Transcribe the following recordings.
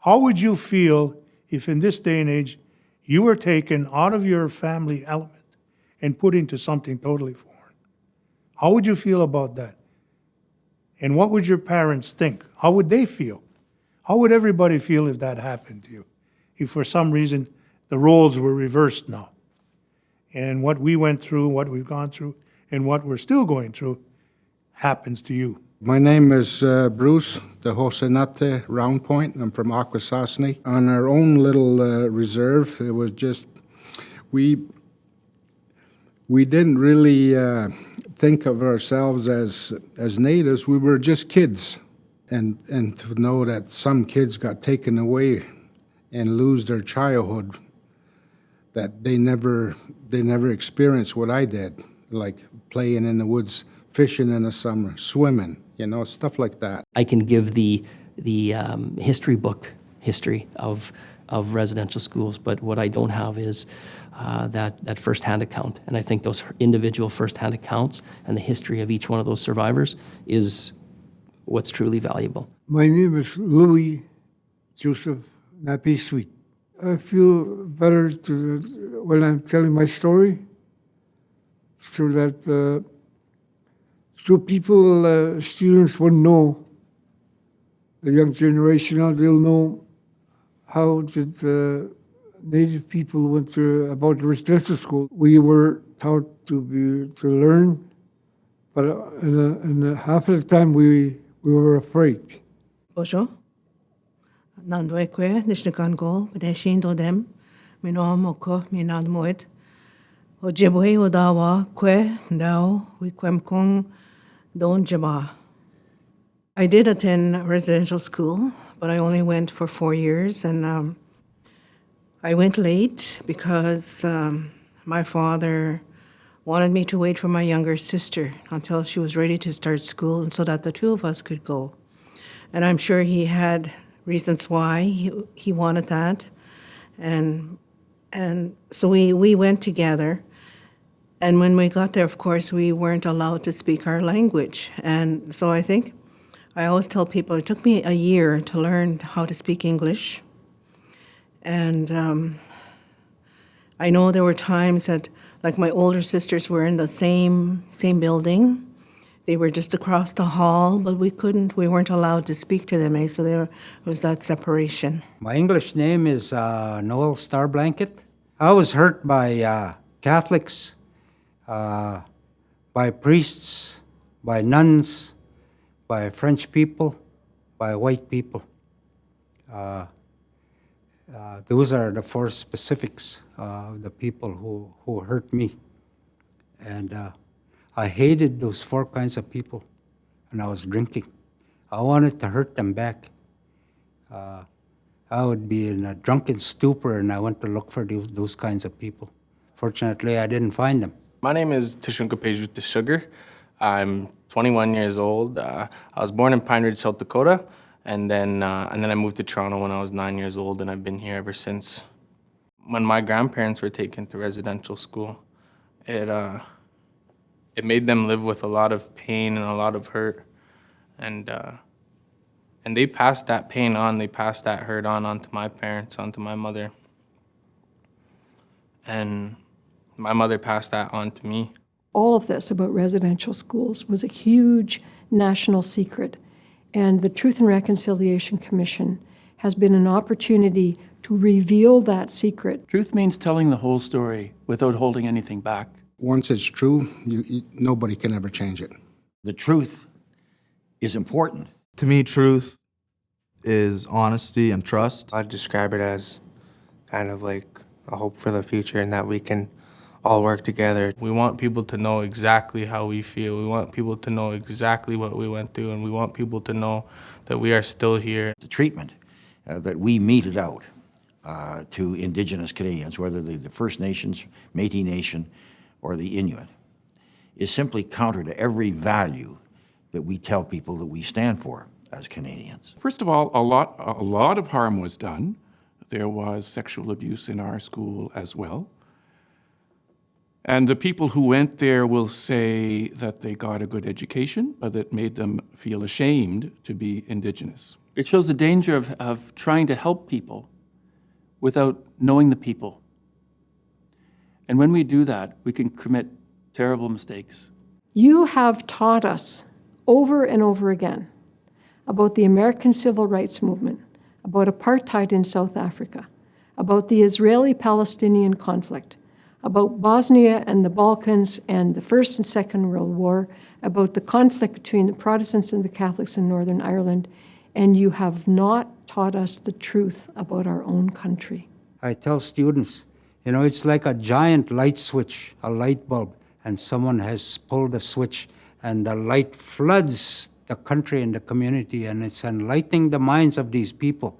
How would you feel if in this day and age you were taken out of your family element and put into something totally foreign? How would you feel about that? And what would your parents think? How would they feel? How would everybody feel if that happened to you? If for some reason the roles were reversed now, and what we went through, what we've gone through, and what we're still going through happens to you. My name is Bruce de Hosenate Roundpoint. I'm from Akwesasne. On our own little reserve, it was just, we didn't really think of ourselves as natives. We were just kids. And to know that some kids got taken away and lose their childhood, that they never experienced what I did, like playing in the woods, fishing in the summer, swimming, stuff like that. I can give the history book history of residential schools, but what I don't have is that first-hand account. And I think those individual first-hand accounts and the history of each one of those survivors is what's truly valuable. My name is Louis Joseph Knapaysewet. I feel better when I'm telling my story, so that people, students will know, the young generation now, they'll know how did Native people went through about the residential school. We were taught to learn, but in half of the time we were afraid. Bonjour. Nandwe kwe nishnikango bneshin dodem mino moko minad moed ojebwe odawa kwe ndao wikwemkong don jama. I did attend residential school, but I only went for 4 years, and I went late because my father wanted me to wait for my younger sister until she was ready to start school, and so that the two of us could go. And I'm sure he had reasons why he wanted that. And so we went together. And when we got there, of course, we weren't allowed to speak our language. And so I think, I always tell people, it took me a year to learn how to speak English. And I know there were times that, like, my older sisters were in the same building. They were just across the hall, but we weren't allowed to speak to them, so there was that separation. My English name is Noel Starblanket. I was hurt by Catholics, by priests, by nuns, by French people, by white people. Those are the four specifics of the people who hurt me. And I hated those four kinds of people when I was drinking. I wanted to hurt them back. I would be in a drunken stupor, and I went to look for those kinds of people. Fortunately, I didn't find them. My name is Tasunka Sugar. I'm 21 years old. I was born in Pine Ridge, South Dakota, and then I moved to Toronto when I was 9 years old, and I've been here ever since. When my grandparents were taken to residential school, it made them live with a lot of pain and a lot of hurt, and they passed that pain on. They passed that hurt onto my parents, onto my mother, and my mother passed that on to me. All of this about residential schools was a huge national secret, and the Truth and Reconciliation Commission has been an opportunity to reveal that secret. Truth means telling the whole story without holding anything back. Once it's true, nobody can ever change it. The truth is important. To me, truth is honesty and trust. I'd describe it as kind of like a hope for the future, and that we can all work together. We want people to know exactly how we feel. We want people to know exactly what we went through, and we want people to know that we are still here. The treatment that we meted out to Indigenous Canadians, whether they're the First Nations, Métis Nation, or the Inuit, is simply counter to every value that we tell people that we stand for as Canadians. First of all, a lot of harm was done. There was sexual abuse in our school as well. And the people who went there will say that they got a good education, but it made them feel ashamed to be Indigenous. It shows the danger of trying to help people without knowing the people. And when we do that, we can commit terrible mistakes. You have taught us over and over again about the American Civil Rights Movement, about apartheid in South Africa, about the Israeli-Palestinian conflict, about Bosnia and the Balkans and the First and Second World War, about the conflict between the Protestants and the Catholics in Northern Ireland, and you have not taught us the truth about our own country. I tell students, you know, it's like a giant light switch, a light bulb, and someone has pulled the switch and the light floods the country and the community, and it's enlightening the minds of these people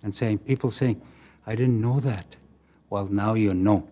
and people saying, I didn't know that. Well, now you know.